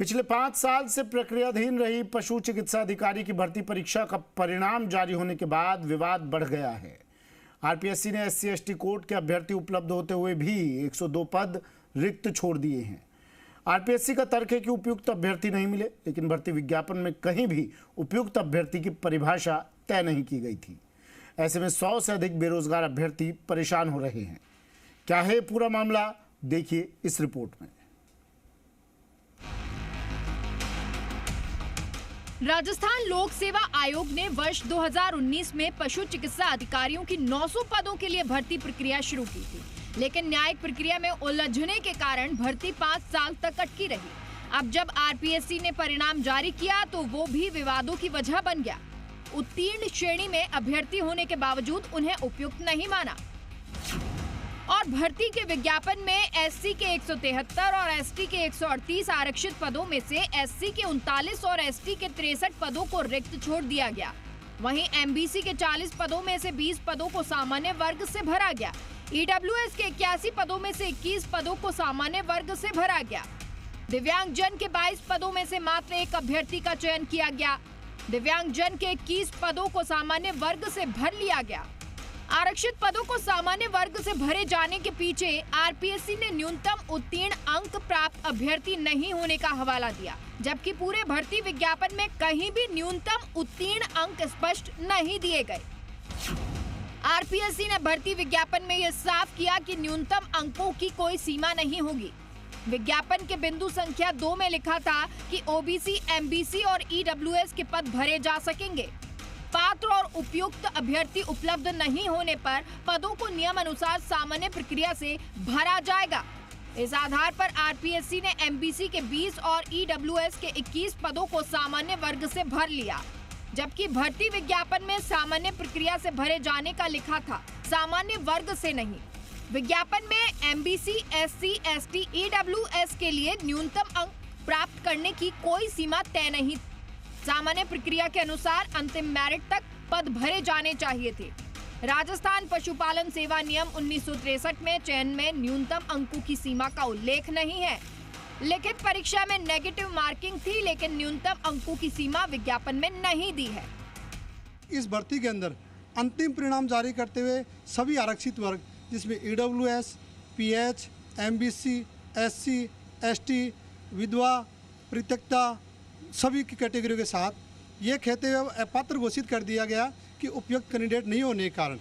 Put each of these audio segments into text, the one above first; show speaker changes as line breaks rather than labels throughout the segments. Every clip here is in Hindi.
पिछले 5 साल से प्रक्रियाधीन रही पशु चिकित्सा अधिकारी की भर्ती परीक्षा का परिणाम जारी होने के बाद विवाद बढ़ गया है। आरपीएससी ने SC/ST कोड के अभ्यर्थी उपलब्ध होते हुए भी 102 पद रिक्त छोड़ दिए हैं। आरपीएससी का तर्क है कि उपयुक्त अभ्यर्थी नहीं मिले, लेकिन भर्ती विज्ञापन में कहीं भी उपयुक्त अभ्यर्थी की परिभाषा तय नहीं की गई थी। ऐसे में 100 से अधिक बेरोजगार अभ्यर्थी परेशान हो रहे हैं। क्या है पूरा मामला, देखिए इस रिपोर्ट में।
राजस्थान लोक सेवा आयोग ने वर्ष 2019 में पशु चिकित्सा अधिकारियों की 900 पदों के लिए भर्ती प्रक्रिया शुरू की थी, लेकिन न्यायिक प्रक्रिया में उलझने के कारण भर्ती 5 साल तक अटकी रही। अब जब आरपीएससी ने परिणाम जारी किया तो वो भी विवादों की वजह बन गया। उत्तीर्ण श्रेणी में अभ्यर्थी होने के बावजूद उन्हें उपयुक्त नहीं माना और भर्ती के विज्ञापन में SC के 173 और ST के 138 आरक्षित पदों में से SC के 39 और ST के 63 पदों को रिक्त छोड़ दिया गया। वहीं MBC के 40 पदों में से 20 पदों को सामान्य वर्ग से भरा गया। EWS के 81 पदों में से 21 पदों को सामान्य वर्ग से भरा गया। दिव्यांगजन के 22 पदों में से मात्र एक अभ्यर्थी का चयन किया गया। दिव्यांगजन के 21 पदों को सामान्य वर्ग से भर लिया गया। आरक्षित पदों को सामान्य वर्ग से भरे जाने के पीछे आरपीएससी ने न्यूनतम उत्तीर्ण अंक प्राप्त अभ्यर्थी नहीं होने का हवाला दिया, जबकि पूरे भर्ती विज्ञापन में कहीं भी न्यूनतम उत्तीर्ण अंक स्पष्ट नहीं दिए गए। आरपीएससी ने भर्ती विज्ञापन में यह साफ किया कि न्यूनतम अंकों की कोई सीमा नहीं होगी। विज्ञापन के बिंदु संख्या 2 में लिखा था कि ओबीसी, एमबीसी और ईडब्ल्यूएस के पद भरे जा सकेंगे। पात्र और उपयुक्त अभ्यर्थी उपलब्ध नहीं होने पर पदों को नियम अनुसार सामान्य प्रक्रिया से भरा जाएगा। इस आधार पर आरपीएससी ने एमबीसी के 20 और ईडब्ल्यूएस के 21 पदों को सामान्य वर्ग से भर लिया, जबकि भर्ती विज्ञापन में सामान्य प्रक्रिया से भरे जाने का लिखा था, सामान्य वर्ग से नहीं। विज्ञापन में एमबीसी, SC, ST, EWS के लिए न्यूनतम अंक प्राप्त करने की कोई सीमा तय नहीं। सामान्य प्रक्रिया के अनुसार अंतिम मेरिट तक पद भरे जाने चाहिए थे। राजस्थान पशुपालन सेवा नियम 1963 में चयन में न्यूनतम अंकों की सीमा का उल्लेख नहीं है। लिखित परीक्षा में नेगेटिव मार्किंग थी, लेकिन न्यूनतम अंकों की सीमा विज्ञापन में नहीं दी है।
इस भर्ती के अंदर अंतिम परिणाम जारी करते हुए सभी आरक्षित वर्ग, जिसमें EWS, PH, MBC, SC, ST, विधवा, परित्यक्ता सभी की कैटेगरी के साथ ये कहते हुए अपात्र घोषित कर दिया गया कि उपयुक्त कैंडिडेट नहीं होने के कारण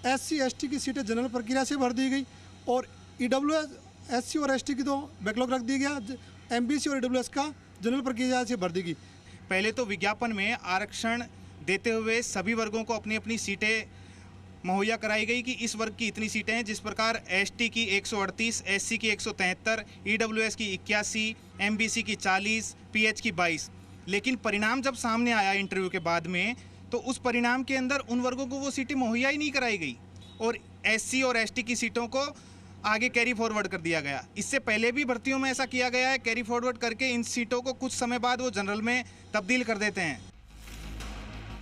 SC/ST की सीटें जनरल प्रक्रिया से भर दी गई और EWS, SC और ST की तो बैकलॉग रख दिया गया। MBC और EWS का जनरल प्रक्रिया से भर दी गई।
पहले तो विज्ञापन में आरक्षण देते हुए सभी वर्गों को अपनी अपनी सीटें मुहैया कराई गई कि इस वर्ग की इतनी सीटें हैं, जिस प्रकार ST की 138, SC की 173, EWS की 81, MBC की 40, PH की 22। लेकिन परिणाम जब सामने आया इंटरव्यू के बाद में, तो उस परिणाम के अंदर उन वर्गों को वो सीटें मुहैया ही नहीं कराई गई और SC और ST की सीटों को आगे कैरी फॉरवर्ड कर दिया गया। इससे पहले भी भर्तियों में ऐसा किया गया है, कैरी फॉरवर्ड करके इन सीटों को कुछ समय बाद वो जनरल में तब्दील कर देते हैं।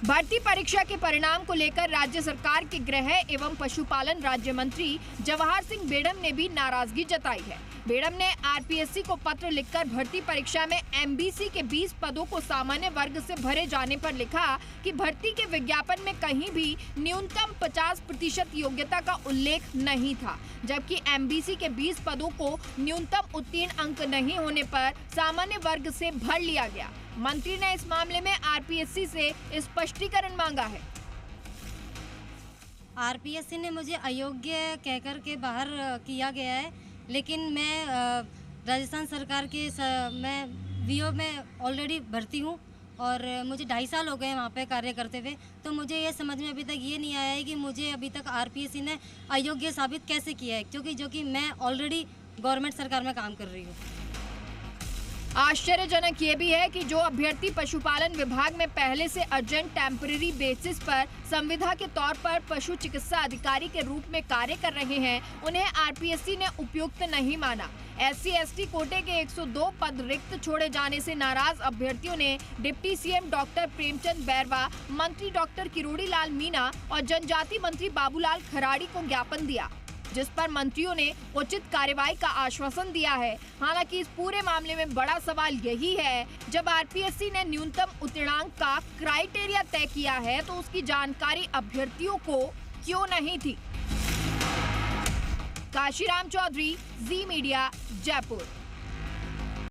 भर्ती परीक्षा के परिणाम को लेकर राज्य सरकार के गृह एवं पशुपालन राज्य मंत्री जवाहर सिंह बेड़म ने भी नाराजगी जताई है। बेड़म ने आरपीएससी को पत्र लिखकर भर्ती परीक्षा में एमबीसी के 20 पदों को सामान्य वर्ग से भरे जाने पर लिखा कि भर्ती के विज्ञापन में कहीं भी न्यूनतम 50% योग्यता का उल्लेख नहीं था, जबकि एमबीसी के 20 पदों को न्यूनतम उत्तीर्ण अंक नहीं होने पर सामान्य वर्ग से भर लिया गया। मंत्री ने इस मामले में आरपीएससी से स्पष्टीकरण मांगा है।
आरपीएससी ने मुझे अयोग्य कहकर के बाहर किया गया है, लेकिन मैं राजस्थान सरकार के मैं वीओ में ऑलरेडी भर्ती हूँ और मुझे 2.5 साल हो गए वहाँ पे कार्य करते हुए। तो मुझे ये समझ में अभी तक ये नहीं आया है कि मुझे अभी तक आरपीएससी ने अयोग्य साबित कैसे किया है, क्योंकि मैं ऑलरेडी गवर्नमेंट सरकार में काम कर रही हूँ।
आश्चर्यजनक ये भी है कि जो अभ्यर्थी पशुपालन विभाग में पहले से अर्जेंट टेम्परेरी बेसिस पर संविदा के तौर पर पशु चिकित्सा अधिकारी के रूप में कार्य कर रहे हैं, उन्हें आरपीएससी ने उपयुक्त नहीं माना। SC/ST कोटे के 102 पद रिक्त छोड़े जाने से नाराज अभ्यर्थियों ने deputy CM doctor Premchand Bairwa, मंत्री डॉक्टर किरोड़ी लाल मीणा और जनजाति मंत्री बाबूलाल खराड़ी को ज्ञापन दिया। जिस पर मंत्रियों ने उचित कार्रवाई का आश्वासन दिया है। हालांकि इस पूरे मामले में बड़ा सवाल यही है, जब आरपीएससी ने न्यूनतम उत्तीर्णांक का क्राइटेरिया तय किया है तो उसकी जानकारी अभ्यर्थियों को क्यों नहीं थी। काशीराम चौधरी, जी मीडिया, जयपुर।